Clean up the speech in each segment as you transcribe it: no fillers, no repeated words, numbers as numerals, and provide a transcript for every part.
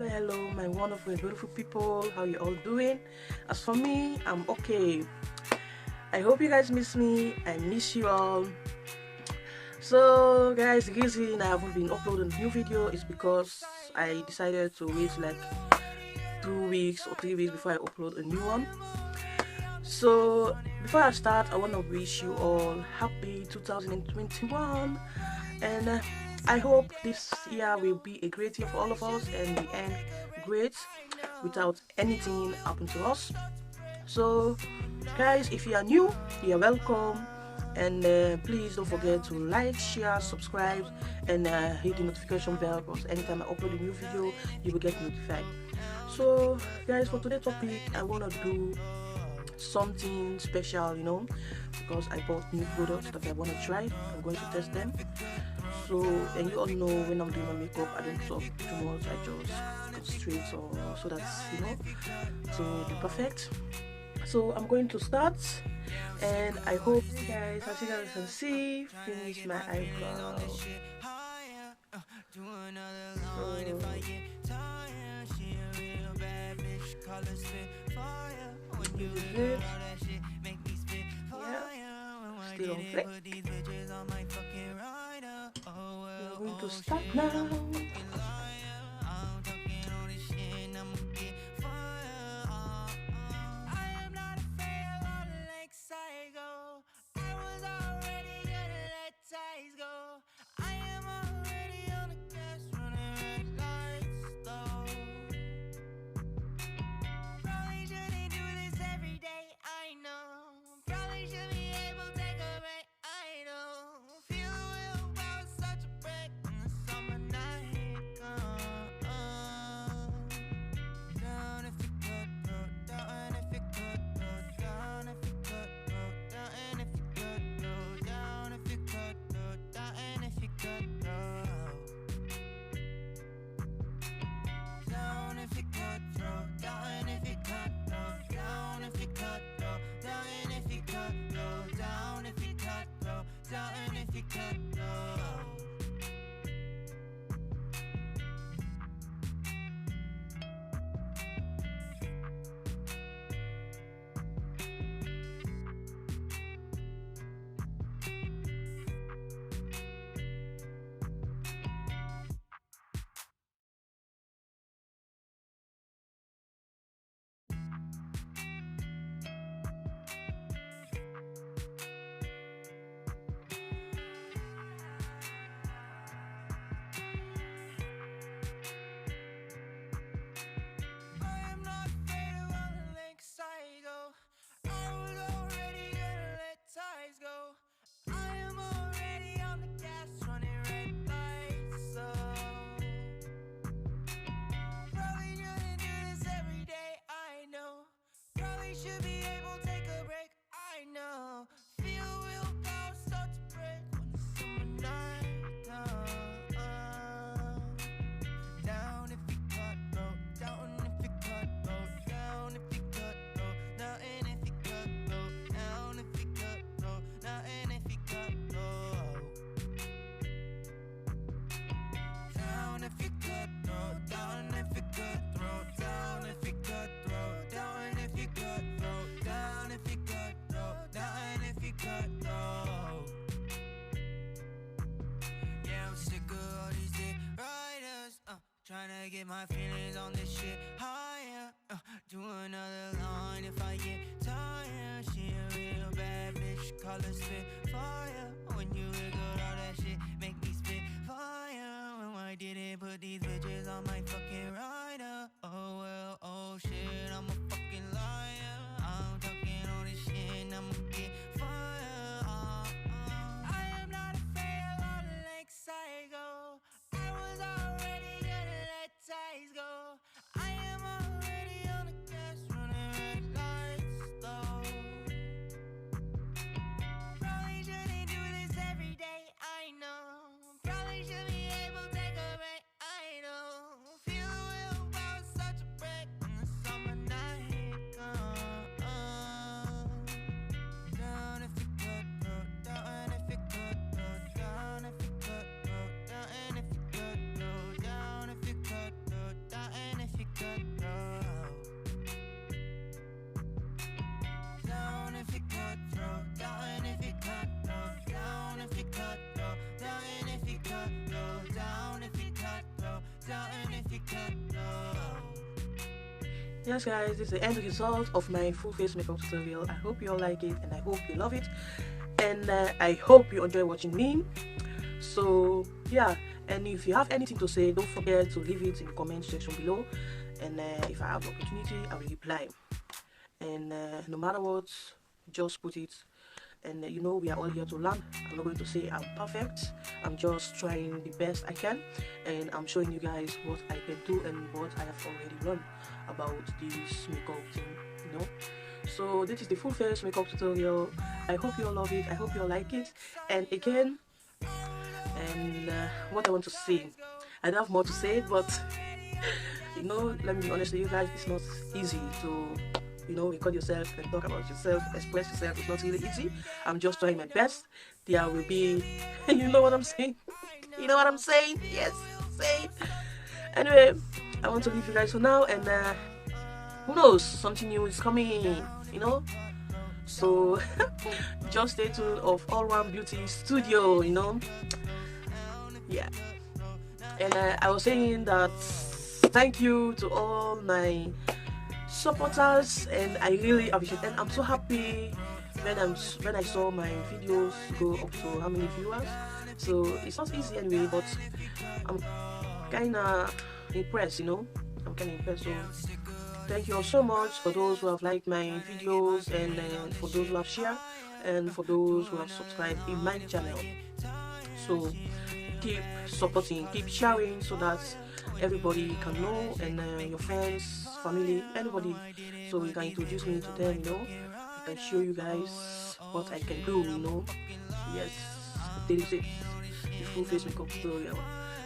Hello, my wonderful and beautiful people. How you all doing? As for me, I'm okay. I hope you guys miss me. I miss you all. So, guys, the reason I haven't been uploading a new video is because I decided to wait like 2 weeks or 3 weeks before I upload a new one. So, before I start, I want to wish you all happy 2021, and I hope this year will be a great year for all of us and we end great without anything happen to us. So, guys, if you are new, you are welcome, and please don't forget to like, share, subscribe, and hit the notification bell, because anytime I upload a new video you will get notified. So, guys, for today's topic I want to do something special, because I bought new products that I want to try. I'm going to test them. So, and you all know when I'm doing my makeup, I don't talk too much. I just go straight, or so that's to be perfect. So I'm going to start, and I hope you guys, as you guys can see, finish my eyebrow. This is it. Yeah, still on fleek. We're going to start now. Tryna get my feelings on this shit higher. Do another line if I get tired. She a real bad bitch, call her spit fire. When you wiggle all that shit, make me spit fire. When I didn't put these bitches on my fucking rider. Oh well, oh shit, I'm a fucking liar. I'm talking all this shit, I'ma get fire. I am not afraid of all the lakes I go. I was already gonna let ties go. I am already on the gas, running red lights though. Probably shouldn't do this every day, I know. Yes guys, this is the end result of my full face makeup tutorial. I hope you all like it and I hope you love it, and I hope you enjoy watching me. So yeah, and if you have anything to say, don't forget to leave it in the comment section below, and if I have the opportunity I will reply. And no matter what, just put it. And you know, we are all here to learn. I'm not going to say I'm perfect. I'm just trying the best I can, and I'm showing you guys what I can do and what I have already learned about this makeup thing, you know. So this is the full face makeup tutorial. I hope you all love it. I hope you all like it. And again, and what I want to say, I don't have more to say, but you know, let me be honest with you guys, it's not easy to, you know, record yourself and talk about yourself, express yourself. It's not really easy. I'm just trying my best. There will be, you know what I'm saying? You know what I'm saying? Yes, say it. Anyway, I want to leave you guys for now, and who knows, something new is coming, you know. So just stay tuned of All Round Beauty Studio, you know. Yeah. And I was saying that thank you to all my supporters, and I really appreciate it. And I'm so happy when I saw my videos go up to how many viewers. So it's not easy anyway, but I'm kind of impressed, you know. I'm kind of impressed. So thank you all so much for those who have liked my videos, and for those who have shared, and for those who have subscribed in my channel. So keep supporting, keep sharing, so that everybody can know, and your friends, family, anybody, so you can introduce me to them, you know. I can show you guys what I can do, you know. Yes, this is it, the full face makeup tutorial.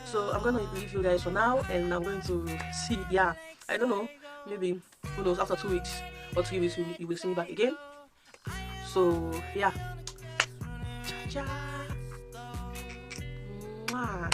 So I'm gonna leave you guys for now, and I'm going to see, yeah, I don't know, maybe, who knows, after 2 weeks or 3 weeks you will see me back again. So yeah, ciao, ciao. Mwah.